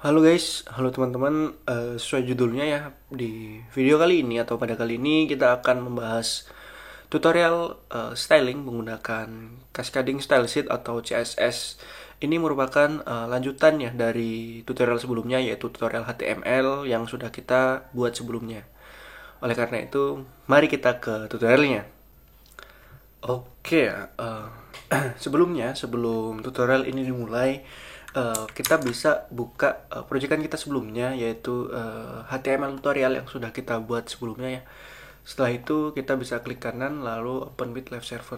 Halo guys, halo teman-teman. Sesuai judulnya ya, di video kali ini atau pada kali ini kita akan membahas tutorial styling menggunakan Cascading Style Sheet atau CSS. Ini merupakan lanjutan ya dari tutorial sebelumnya, yaitu tutorial HTML yang sudah kita buat sebelumnya. Oleh karena itu, mari kita ke tutorialnya. Oke ya, sebelum tutorial ini dimulai, kita bisa buka proyekan kita sebelumnya, yaitu HTML tutorial yang sudah kita buat sebelumnya ya. Setelah itu kita bisa klik kanan lalu open with live server.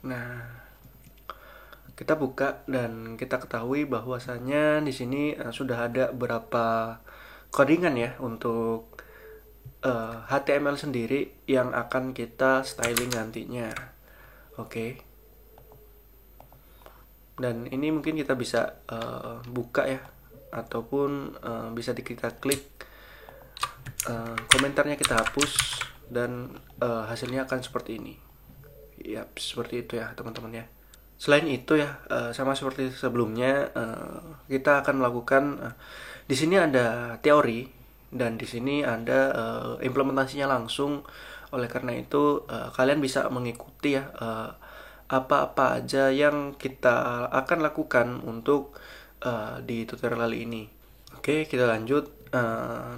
Nah, kita buka dan kita ketahui bahwasanya di sini sudah ada beberapa codingan ya untuk HTML sendiri yang akan kita styling nantinya. Oke. Dan ini mungkin kita bisa buka ya, ataupun bisa kita klik, komentarnya kita hapus, dan hasilnya akan seperti ini. Yap, seperti itu ya teman-teman ya. Selain itu ya, sama seperti sebelumnya, kita akan melakukan di sini ada teori dan di sini ada implementasinya langsung. Oleh karena itu kalian bisa mengikuti ya apa-apa aja yang kita akan lakukan untuk di tutorial kali ini. Oke, kita lanjut.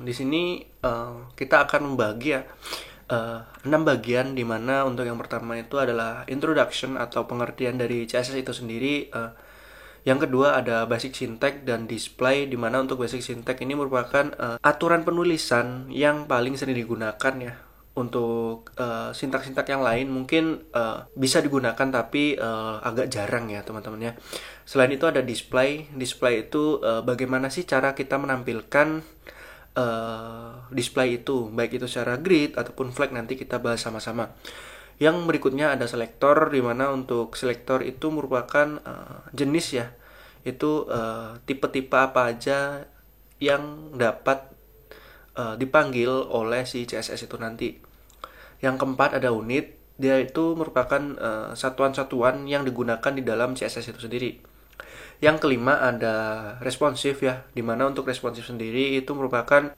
Di sini kita akan membagi ya 6 bagian, dimana untuk yang pertama itu adalah introduction atau pengertian dari CSS itu sendiri. Yang kedua ada basic syntax dan display, dimana untuk basic syntax ini merupakan aturan penulisan yang paling sering digunakan ya. Untuk sintak-sintak yang lain mungkin bisa digunakan, tapi agak jarang ya teman-teman ya. Selain itu ada display. Display itu bagaimana sih cara kita menampilkan display itu, baik itu secara grid ataupun flag, nanti kita bahas sama-sama. Yang berikutnya ada selektor, dimana untuk selektor itu merupakan jenis ya, itu tipe-tipe apa aja yang dapat dipanggil oleh si CSS itu nanti. Yang keempat ada unit, dia itu merupakan satuan-satuan yang digunakan di dalam CSS itu sendiri. Yang kelima ada responsif ya, dimana untuk responsif sendiri itu merupakan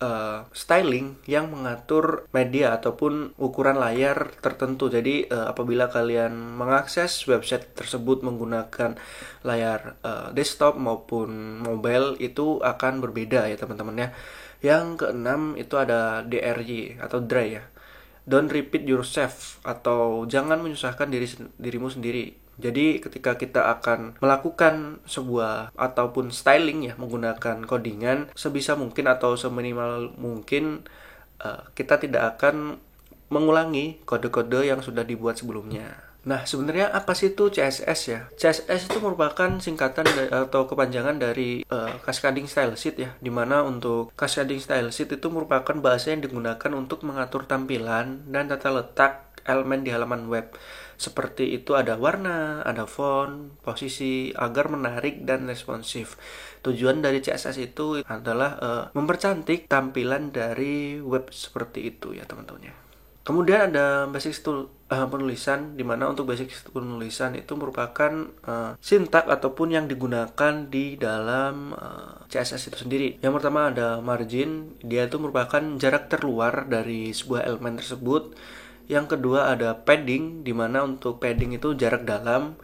styling yang mengatur media ataupun ukuran layar tertentu. Jadi apabila kalian mengakses website tersebut menggunakan layar desktop maupun mobile, itu akan berbeda ya teman-teman ya. Yang keenam itu ada DRY atau dry ya. Don't repeat yourself, atau jangan menyusahkan dirimu sendiri. Jadi ketika kita akan melakukan sebuah ataupun styling ya menggunakan codingan, sebisa mungkin atau seminimal mungkin kita tidak akan mengulangi kode-kode yang sudah dibuat sebelumnya. Nah, sebenarnya apa sih itu CSS ya? CSS itu merupakan singkatan atau kepanjangan dari Cascading Style Sheet ya, dimana untuk Cascading Style Sheet itu merupakan bahasa yang digunakan untuk mengatur tampilan dan tata letak elemen di halaman web. Seperti itu ada warna, ada font, posisi, agar menarik dan responsif. Tujuan dari CSS itu adalah mempercantik tampilan dari web seperti itu ya teman-teman ya. Kemudian ada basic penulisan, dimana untuk basic penulisan itu merupakan sintak ataupun yang digunakan di dalam CSS itu sendiri. Yang pertama ada margin, dia itu merupakan jarak terluar dari sebuah elemen tersebut. Yang kedua ada padding, dimana untuk padding itu jarak dalam.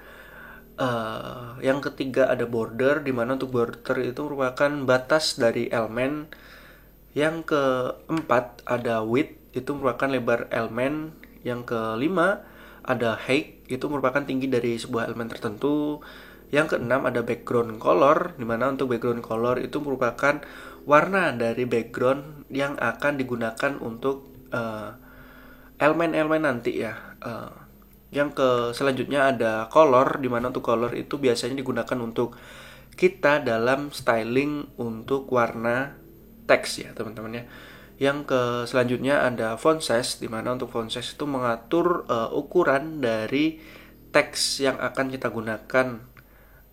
Yang ketiga ada border, dimana untuk border itu merupakan batas dari elemen. Yang keempat ada width, itu merupakan lebar elemen. Yang kelima ada height, itu merupakan tinggi dari sebuah elemen tertentu. Yang keenam ada background color, dimana untuk background color itu merupakan warna dari background yang akan digunakan untuk elemen-elemen nanti ya. Yang selanjutnya ada color, dimana untuk color itu biasanya digunakan untuk kita dalam styling untuk warna teks ya teman-teman ya. Yang selanjutnya ada font size, dimana untuk font size itu mengatur ukuran dari teks yang akan kita gunakan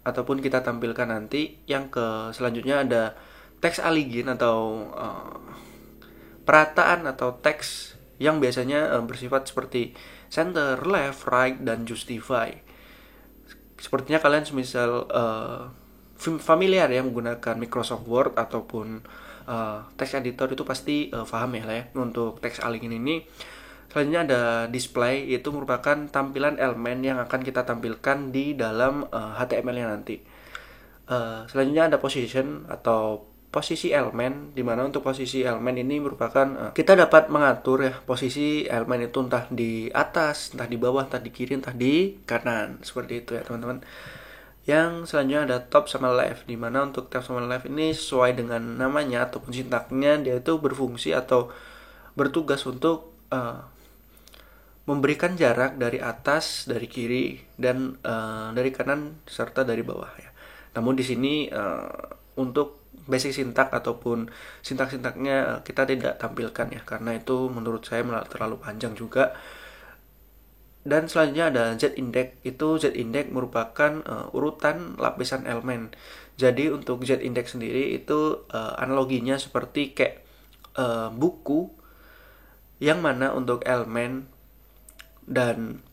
ataupun kita tampilkan nanti. Yang selanjutnya ada teks align atau perataan atau teks yang biasanya bersifat seperti center, left, right, dan justify. Sepertinya kalian semisal familiar ya menggunakan Microsoft Word ataupun text editor itu pasti paham ya lah ya untuk text align ini. Selanjutnya ada display, itu merupakan tampilan elemen yang akan kita tampilkan di dalam HTML-nya nanti. Selanjutnya ada position atau posisi elemen, dimana untuk posisi elemen ini merupakan kita dapat mengatur ya posisi elemen itu entah di atas, entah di bawah, entah di kiri, entah di kanan, seperti itu ya teman-teman. Yang selanjutnya ada top sama left, dimana untuk top sama left ini sesuai dengan namanya ataupun sintaknya, dia itu berfungsi atau bertugas untuk memberikan jarak dari atas, dari kiri, dan dari kanan serta dari bawah ya. Namun di sini untuk basic sintak ataupun sintak-sintaknya kita tidak tampilkan ya, karena itu menurut saya terlalu panjang juga. Dan selanjutnya ada Z-index. Itu Z-index merupakan urutan lapisan elemen. Jadi untuk Z-index sendiri itu analoginya seperti kayak buku, yang mana untuk elemen dan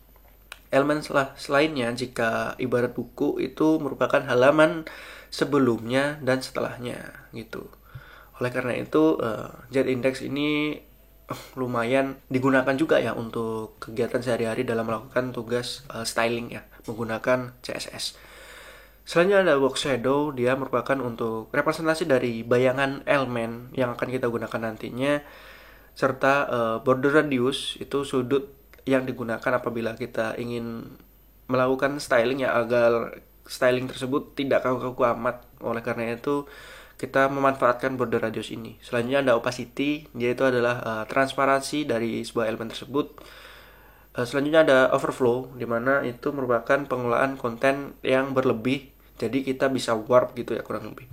elemen selainnya, jika ibarat buku itu merupakan halaman sebelumnya dan setelahnya gitu. Oleh karena itu Z-index ini lumayan digunakan juga ya untuk kegiatan sehari-hari dalam melakukan tugas styling ya menggunakan CSS. Selanjutnya ada box shadow, dia merupakan untuk representasi dari bayangan elemen yang akan kita gunakan nantinya, serta border radius, itu sudut yang digunakan apabila kita ingin melakukan styling ya, agar styling tersebut tidak kaku-kaku amat. Oleh karena itu kita memanfaatkan border radius ini. Selanjutnya ada opacity, yaitu adalah transparansi dari sebuah elemen tersebut. Selanjutnya ada overflow, dimana itu merupakan pengolahan konten yang berlebih, jadi kita bisa warp gitu ya kurang lebih.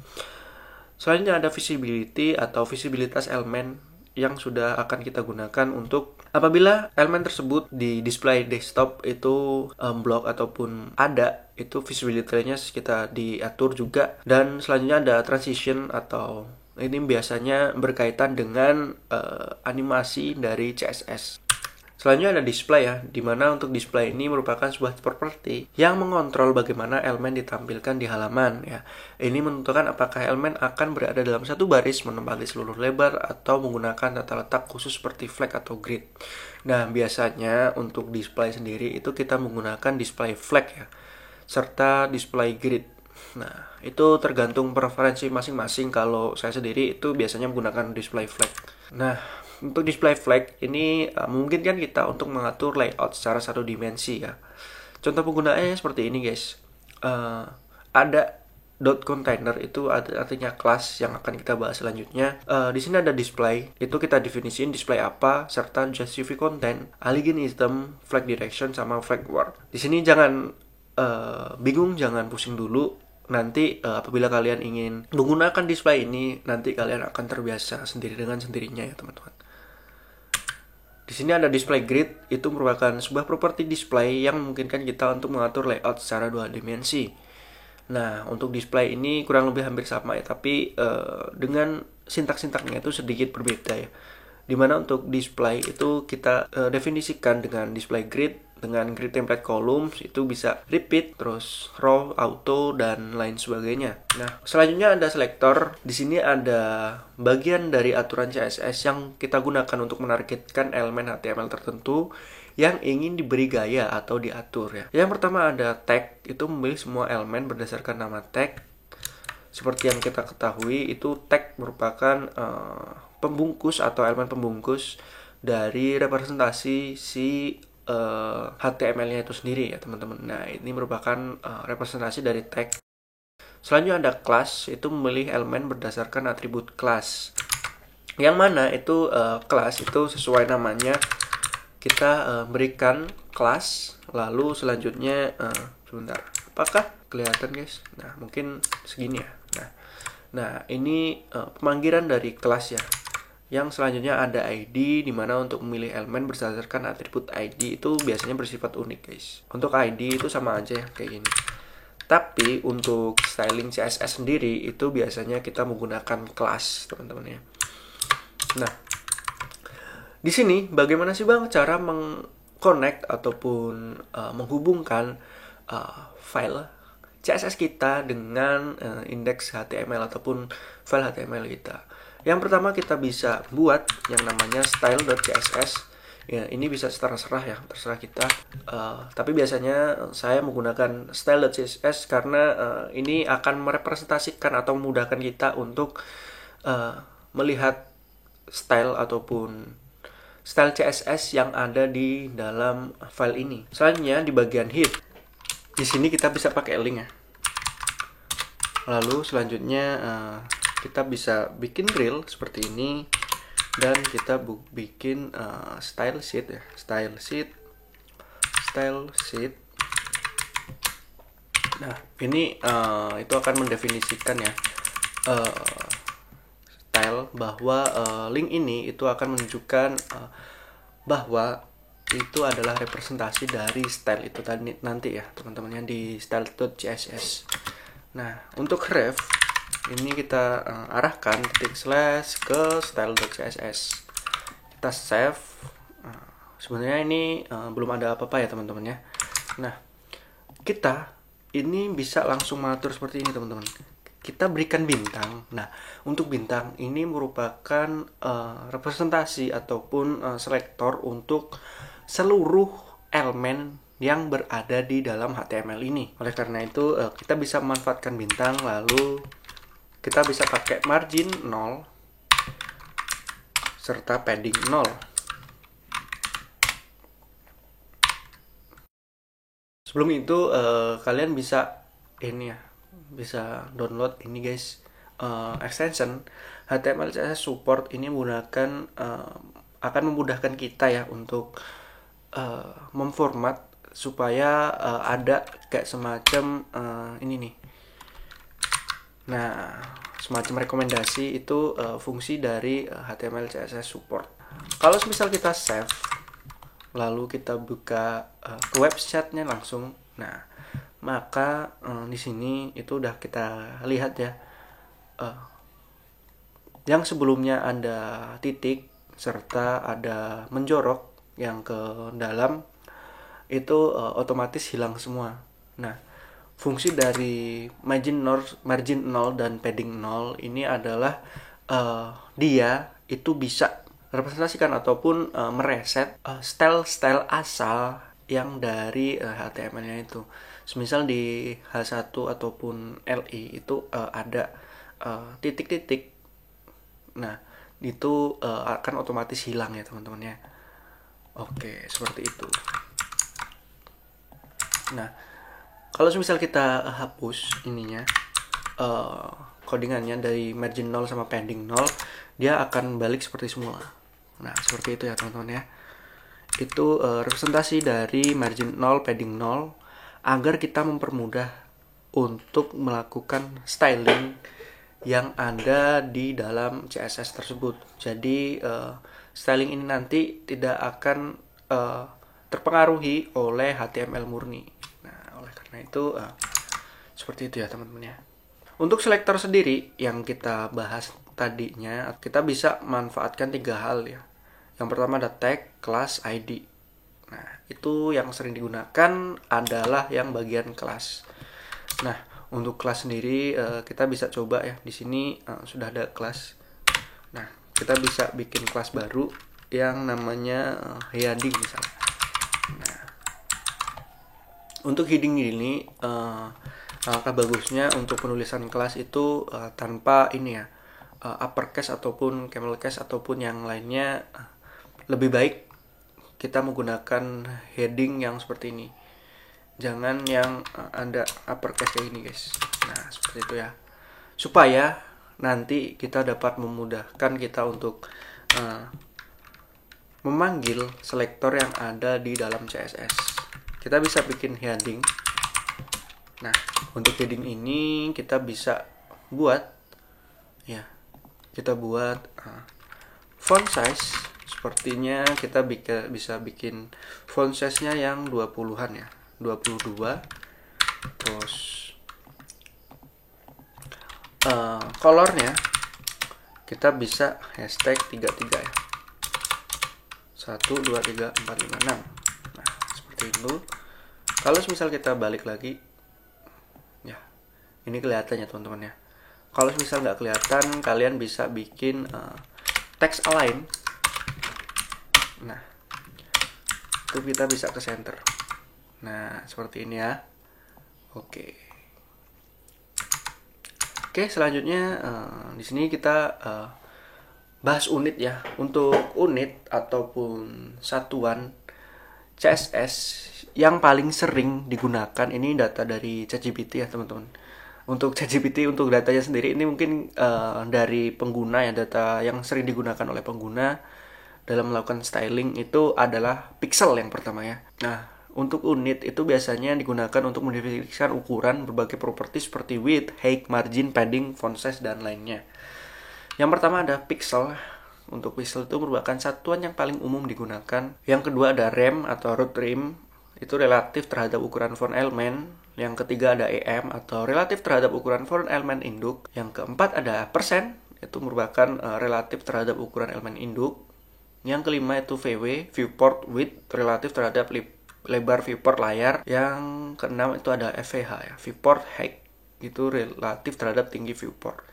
Selanjutnya ada visibility atau visibilitas elemen yang sudah akan kita gunakan untuk apabila elemen tersebut di display desktop itu blok ataupun ada, itu visibility-nya kita diatur juga. Dan selanjutnya ada transition, atau ini biasanya berkaitan dengan animasi dari CSS. Selanjutnya ada display ya, dimana untuk display ini merupakan sebuah properti yang mengontrol bagaimana elemen ditampilkan di halaman ya. Ini menentukan apakah elemen akan berada dalam satu baris menempati seluruh lebar atau menggunakan tata letak khusus seperti flag atau grid. Nah, biasanya untuk display sendiri itu kita menggunakan display flag ya, serta display grid. Nah, itu tergantung preferensi masing-masing. Kalau saya sendiri itu biasanya menggunakan display flag. Nah, untuk display flag ini memungkinkan kita untuk mengatur layout secara satu dimensi ya. Contoh penggunaannya seperti ini guys. Ada dot container, itu artinya kelas yang akan kita bahas selanjutnya. Di sini ada display, itu kita definisiin display apa, serta justify content, align item, flag direction, sama flag word. Di sini jangan bingung, jangan pusing dulu. Nanti apabila kalian ingin menggunakan display ini, nanti kalian akan terbiasa sendiri dengan sendirinya ya teman-teman. Di sini ada display grid, itu merupakan sebuah properti display yang memungkinkan kita untuk mengatur layout secara dua dimensi. Nah, untuk display ini kurang lebih hampir sama ya, tapi dengan sintak-sintaknya itu sedikit berbeda ya. Dimana untuk display itu kita definisikan dengan display grid, dengan grid template columns, itu bisa repeat, terus row, auto, dan lain sebagainya. Nah, selanjutnya ada selector. Di sini ada bagian dari aturan CSS yang kita gunakan untuk menargetkan elemen HTML tertentu yang ingin diberi gaya atau diatur ya. Yang pertama ada tag, itu memilih semua elemen berdasarkan nama tag. Seperti yang kita ketahui, itu tag merupakan pembungkus atau elemen pembungkus dari representasi si HTML-nya itu sendiri ya teman-teman. Nah, ini merupakan representasi dari tag. Selanjutnya ada class, itu memilih elemen berdasarkan atribut class. Yang mana itu class itu sesuai namanya, kita berikan class. Lalu selanjutnya sebentar, apakah kelihatan guys? Nah, mungkin segini ya. Nah ini pemanggilan dari kelas ya. Yang selanjutnya ada ID, dimana untuk memilih elemen berdasarkan atribut ID itu biasanya bersifat unik guys. Untuk ID itu sama aja ya kayak gini. Tapi untuk styling CSS sendiri itu biasanya kita menggunakan kelas teman-teman ya. Nah, di sini bagaimana sih bang cara mengconnect ataupun menghubungkan file CSS kita dengan indeks HTML ataupun file HTML kita. Yang pertama kita bisa buat yang namanya style.css. Ya, ini bisa terserah ya, terserah kita. Tapi biasanya saya menggunakan style.css karena ini akan merepresentasikan atau memudahkan kita untuk melihat style ataupun style CSS yang ada di dalam file ini. Selanjutnya di bagian head, di sini kita bisa pakai link ya. Lalu selanjutnya kita bisa bikin reel seperti ini dan kita bikin style sheet ya, style sheet. Nah ini itu akan mendefinisikan ya style, bahwa link ini itu akan menunjukkan bahwa itu adalah representasi dari style itu tadi nanti ya teman-teman yang di style.css. Nah untuk ref ini kita arahkan titik slash ke style.css, kita save. Sebenarnya ini belum ada apa-apa ya teman-teman ya. Nah kita ini bisa langsung mengatur seperti ini teman-teman. Kita berikan bintang. Nah, untuk bintang ini merupakan representasi ataupun selektor untuk seluruh elemen yang berada di dalam HTML ini. Oleh karena itu, kita bisa memanfaatkan bintang, lalu kita bisa pakai margin 0 serta padding 0. Sebelum itu, kalian bisa ini ya, bisa download ini guys, extension HTML CSS support. Ini menggunakan akan memudahkan kita ya untuk memformat supaya ada kayak semacam ini nih. Nah semacam rekomendasi itu fungsi dari HTML CSS support. Kalau misal kita save lalu kita buka websitenya langsung, nah maka di sini itu udah kita lihat ya, yang sebelumnya ada titik serta ada menjorok yang ke dalam itu otomatis hilang semua. Nah fungsi dari margin 0 dan padding 0 ini adalah dia itu bisa representasikan ataupun mereset style asal yang dari HTML-nya itu. Semisal di H1 ataupun LI itu ada titik-titik. Nah, itu akan otomatis hilang ya teman-teman ya. Oke, seperti itu. Nah, kalau misal kita hapus ininya, codingannya dari margin 0 sama padding 0, dia akan balik seperti semula. Nah, seperti itu ya teman-teman ya. Itu representasi dari margin 0, padding 0, agar kita mempermudah untuk melakukan styling yang ada di dalam CSS tersebut. Jadi styling ini nanti tidak akan terpengaruhi oleh HTML murni. Nah, oleh karena itu seperti itu ya teman-teman ya. Untuk selektor sendiri yang kita bahas tadinya, kita bisa manfaatkan 3 hal ya. Yang pertama ada tag, class, ID. Nah, itu yang sering digunakan adalah yang bagian kelas. Nah, untuk kelas sendiri kita bisa coba ya. Di sini sudah ada kelas. Nah, kita bisa bikin kelas baru yang namanya heading misalnya. Nah, untuk heading ini alangkah bagusnya untuk penulisan kelas itu tanpa ini ya, uppercase ataupun camel case ataupun yang lainnya. Lebih baik kita menggunakan heading yang seperti ini, jangan yang ada uppercase kayak gini guys. Nah seperti itu ya, supaya nanti kita dapat memudahkan kita untuk memanggil selektor yang ada di dalam CSS. Kita bisa bikin heading. Nah untuk heading ini kita bisa buat ya, kita buat font size. Sepertinya kita bisa bikin font size-nya yang 20-an ya, 22. Terus colornya kita bisa hashtag 33 ya, 1, 2, 3, 4, 5, 6. Nah seperti itu. Kalau misal kita balik lagi ya, Ini kelihatan ya teman-teman ya. Kalau misal nggak kelihatan, kalian bisa bikin text align. Nah, itu kita bisa ke center. Nah, seperti ini ya. Oke. Oke, selanjutnya di sini kita bahas unit ya. Untuk unit ataupun satuan CSS yang paling sering digunakan ini data dari ChatGPT ya teman-teman. Untuk ChatGPT, untuk datanya sendiri ini mungkin dari pengguna ya, data yang sering digunakan oleh pengguna dalam melakukan styling itu adalah pixel yang pertama ya. Nah, untuk unit itu biasanya digunakan untuk mendefinisikan ukuran berbagai properti seperti width, height, margin, padding, font size, dan lainnya. Yang pertama ada pixel. Untuk pixel itu merupakan satuan yang paling umum digunakan. Yang kedua ada rem atau root rem, itu relatif terhadap ukuran font element. Yang ketiga ada EM atau relatif terhadap ukuran font element induk. Yang keempat ada persen, itu merupakan relatif terhadap ukuran elemen induk. Yang kelima itu VW, viewport width, relatif terhadap lebar viewport layar. Yang keenam itu ada FVH ya, viewport height, itu relatif terhadap tinggi viewport.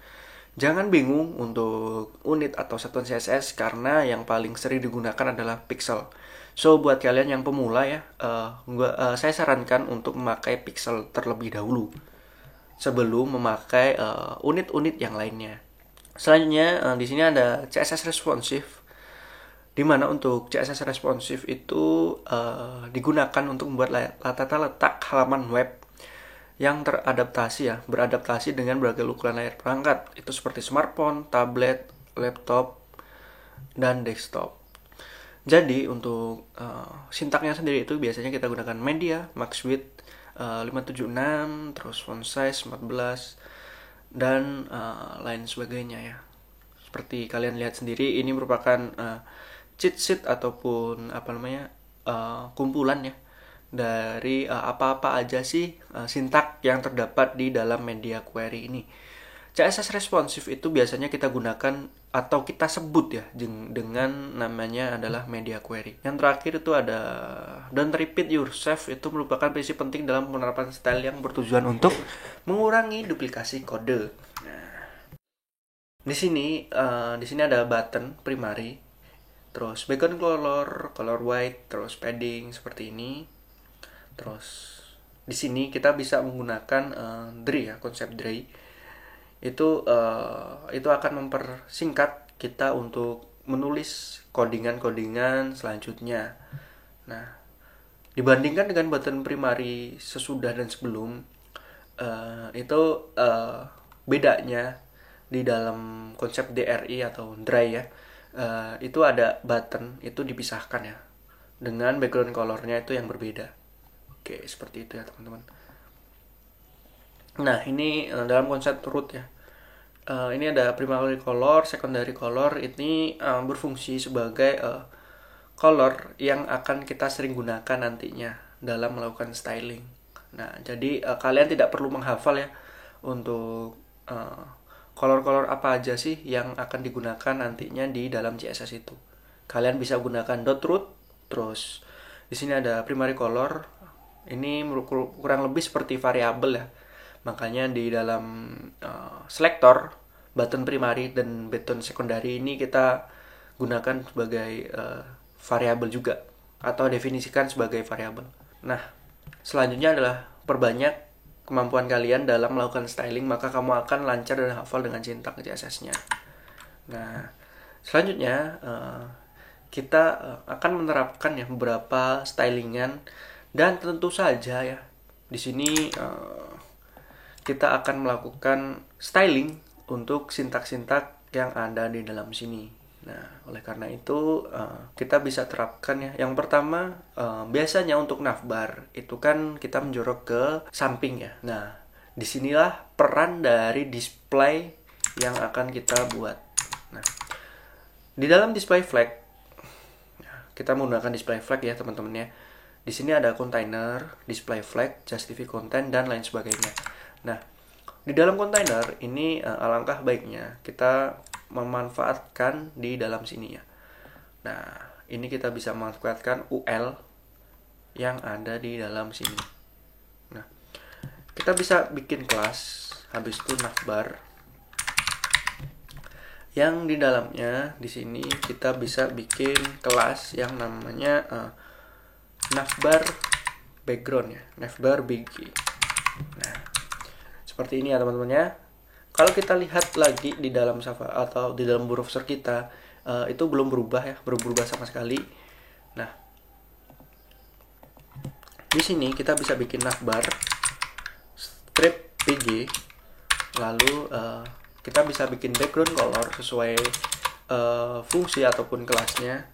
Jangan bingung untuk unit atau satuan CSS karena yang paling sering digunakan adalah pixel. So buat kalian yang pemula ya, saya sarankan untuk memakai pixel terlebih dahulu sebelum memakai unit-unit yang lainnya. Selanjutnya di sini ada CSS responsive, di mana untuk CSS responsif itu digunakan untuk membuat tata letak halaman web yang teradaptasi ya, beradaptasi dengan berbagai ukuran layar perangkat. Itu seperti smartphone, tablet, laptop, dan desktop. Jadi untuk sintaknya sendiri itu biasanya kita gunakan media, max width 576, terus font size 14, dan lain sebagainya ya. Seperti kalian lihat sendiri, ini merupakan cheat sheet ataupun kumpulan ya dari apa-apa aja sih sintak yang terdapat di dalam media query ini. CSS responsive itu biasanya kita gunakan atau kita sebut ya dengan namanya adalah media query. Yang terakhir itu ada don't repeat yourself, itu merupakan prinsip penting dalam penerapan style yang bertujuan untuk mengurangi duplikasi kode. Nah, di sini ada button primary, terus background color white, terus padding seperti ini. Terus di sini kita bisa menggunakan DRI ya, konsep DRI. Itu akan mempersingkat kita untuk menulis codingan selanjutnya. Nah, dibandingkan dengan button primary sesudah dan sebelum, itu bedanya di dalam konsep DRI atau DRI ya, itu ada button itu dipisahkan ya, dengan background colornya itu yang berbeda. Oke, seperti itu ya teman-teman. Nah, ini dalam konsep root ya. Ini ada primary color, secondary color. Ini berfungsi sebagai color yang akan kita sering gunakan nantinya dalam melakukan styling. Nah, jadi kalian tidak perlu menghafal ya untuk color-color apa aja sih yang akan digunakan nantinya di dalam CSS itu. Kalian bisa gunakan .root, terus di sini ada primary color. Ini kurang lebih seperti variabel ya. Makanya di dalam selector, button primary dan button secondary ini kita gunakan sebagai variabel juga, atau definisikan sebagai variabel. Nah, selanjutnya adalah perbanyak kemampuan kalian dalam melakukan styling, maka kamu akan lancar dan hafal dengan sintak CSS-nya. Nah, selanjutnya kita akan menerapkan ya beberapa stylingan. Dan tentu saja ya, di sini kita akan melakukan styling untuk sintak-sintak yang ada di dalam sini. Nah, oleh karena itu kita bisa terapkan ya. Yang pertama, biasanya untuk navbar itu kan kita menjorok ke samping ya. Nah, disinilah peran dari display yang akan kita buat. Nah, di dalam display flag, kita menggunakan display flag ya teman-teman ya. Di sini ada container, display flag, justify content, dan lain sebagainya. Nah, di dalam container ini alangkah baiknya kita memanfaatkan di dalam sini ya. Nah, ini kita bisa memanfaatkan UL yang ada di dalam sini. Nah, kita bisa bikin kelas habis itu navbar. Yang di dalamnya di sini kita bisa bikin kelas yang namanya navbar background ya, navbar bg. Nah, seperti ini ya teman-teman ya. Kalau kita lihat lagi di dalam Safari atau di dalam browser kita, itu belum berubah ya, belum berubah sama sekali. Nah, di sini kita bisa bikin navbar strip pg, lalu kita bisa bikin background color sesuai fungsi ataupun kelasnya.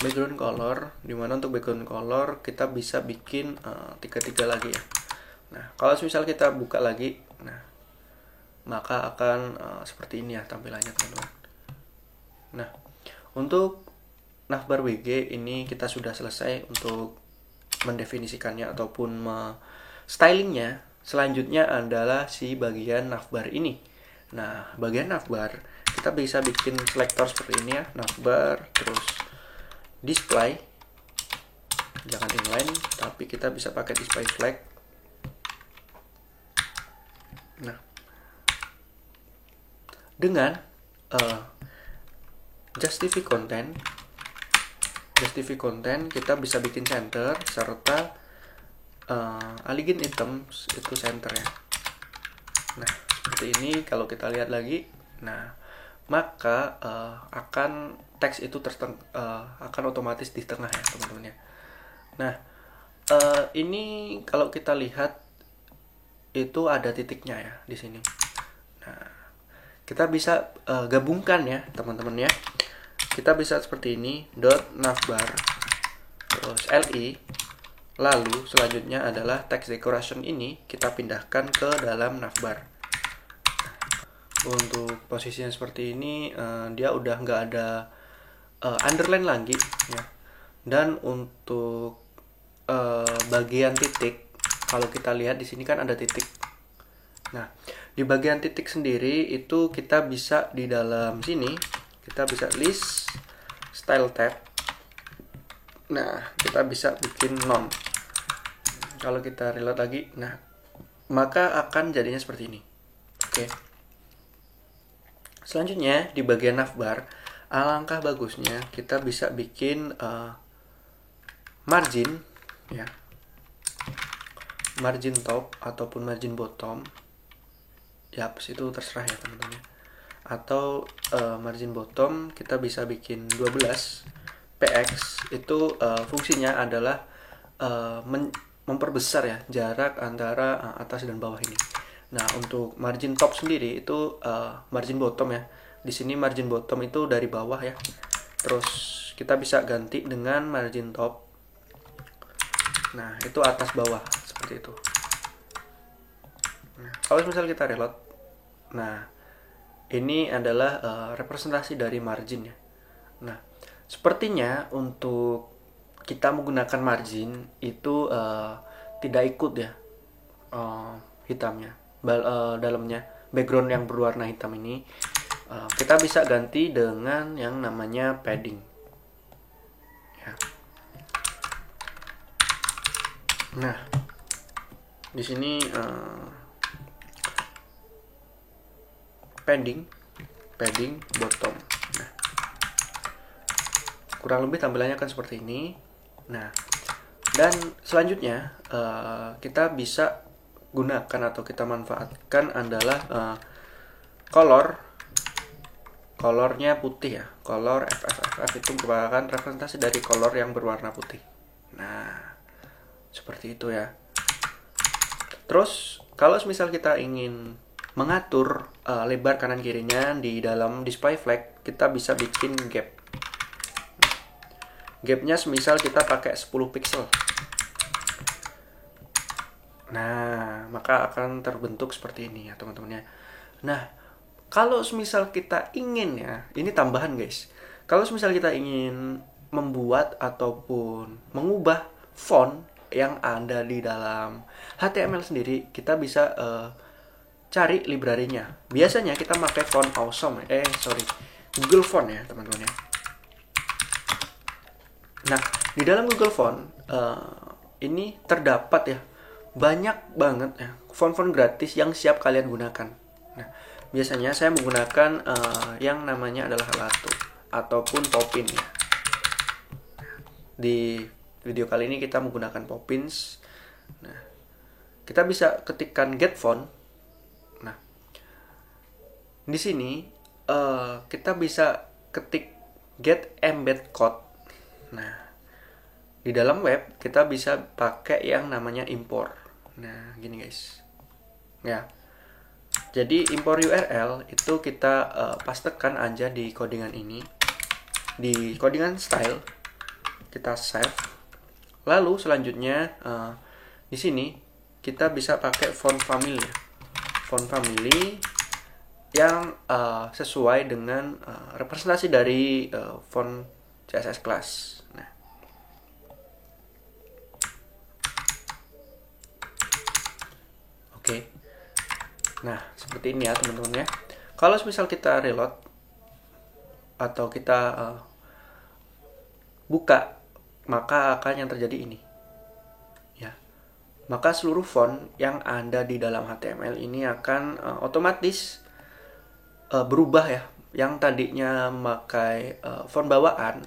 Background color, dimana untuk background color kita bisa bikin tiga lagi ya. Nah, kalau misal kita buka lagi, nah maka akan seperti ini ya tampilannya teman-teman. Nah, untuk navbar WG ini kita sudah selesai untuk mendefinisikannya ataupun stylingnya. Selanjutnya adalah si bagian navbar ini. Nah, bagian navbar kita bisa bikin selektor seperti ini ya, navbar, terus display, jangan inline, tapi kita bisa pakai display flag. Nah, dengan justify content kita bisa bikin center serta align items itu center ya. Nah, seperti ini kalau kita lihat lagi, nah maka akan teks itu akan otomatis di tengah ya teman-teman ya. Nah, ini kalau kita lihat itu ada titiknya ya di sini. Nah, kita bisa gabungkan ya teman-teman ya. Kita bisa seperti ini, dot navbar, terus li, lalu selanjutnya adalah text decoration ini kita pindahkan ke dalam navbar. Untuk posisinya seperti ini, dia udah nggak ada underline lagi ya. Dan untuk bagian titik, kalau kita lihat di sini kan ada titik. Nah, di bagian titik sendiri itu kita bisa di dalam sini kita bisa list style tab. Nah, kita bisa bikin none. Kalau kita reload lagi, nah maka akan jadinya seperti ini. Oke. Selanjutnya di bagian navbar, alangkah bagusnya kita bisa bikin margin ya, margin top ataupun margin bottom. Yaps, itu terserah ya teman-teman. Atau margin bottom kita bisa bikin 12 px, itu fungsinya adalah memperbesar ya jarak antara atas dan bawah ini. Nah, untuk margin top sendiri itu margin bottom ya. Di sini margin bottom itu dari bawah ya. Terus kita bisa ganti dengan margin top. Nah, itu atas bawah seperti itu. Nah, kalau misal kita reload, nah ini adalah representasi dari margin ya. Nah, sepertinya untuk kita menggunakan margin itu tidak ikut ya hitamnya, dalamnya background yang berwarna hitam ini. Kita bisa ganti dengan yang namanya padding ya. Nah, di sini padding bottom. Nah, kurang lebih tampilannya kan seperti ini. Nah, dan selanjutnya kita bisa gunakan atau kita manfaatkan adalah colornya putih ya. Color FFFF itu merupakan representasi dari color yang berwarna putih. Nah, seperti itu ya. Terus kalau misal kita ingin mengatur lebar kanan kirinya di dalam display flag, kita bisa bikin gap. Gapnya semisal kita pakai 10 pixel. Nah, maka akan terbentuk seperti ini ya teman-teman ya. Nah, kalau semisal kita ingin ya, ini tambahan guys. Kalau semisal kita ingin membuat ataupun mengubah font yang ada di dalam HTML sendiri, kita bisa cari library-nya. Biasanya kita pakai font awesome, Google Font ya teman-teman ya. Nah, di dalam Google Font ini terdapat ya banyak banget ya font-font gratis yang siap kalian gunakan. Nah, biasanya saya menggunakan yang namanya adalah Halato ataupun Poppin ya. Di video kali ini kita menggunakan Poppins. Nah, kita bisa ketikkan get font. Nah, di sini kita bisa ketik get embed code. Nah, di dalam web kita bisa pakai yang namanya import. Nah, gini guys. Ya. Jadi import URL itu kita pastekan aja di codingan ini. Di codingan style kita save. Lalu selanjutnya di sini kita bisa pakai font family ya. Font family yang sesuai dengan representasi dari font CSS class. Nah, oke. Nah, seperti ini ya teman-teman ya. Kalau misal kita reload atau kita buka, maka akan yang terjadi ini. Ya. Maka seluruh font yang ada di dalam HTML ini akan otomatis berubah ya. Yang tadinya memakai font bawaan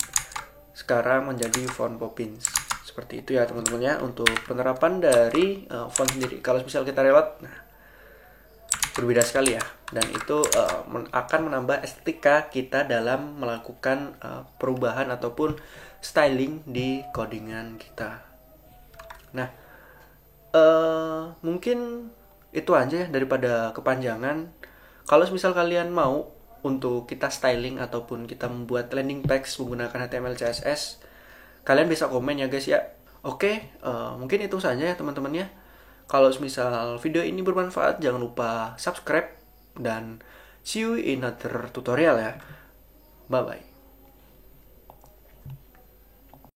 sekarang menjadi font Poppins. Seperti itu ya teman-teman ya untuk penerapan dari font sendiri. Kalau misal kita reload, nah berbeda sekali ya, dan itu akan menambah estetika kita dalam melakukan perubahan ataupun styling di codingan kita. Nah, mungkin itu aja ya daripada kepanjangan. Kalau misal kalian mau untuk kita styling ataupun kita membuat landing page menggunakan HTML CSS, kalian bisa komen ya guys ya. Oke, mungkin itu saja ya teman-teman ya. Kalau misal video ini bermanfaat, jangan lupa subscribe dan see you in another tutorial ya. Bye bye.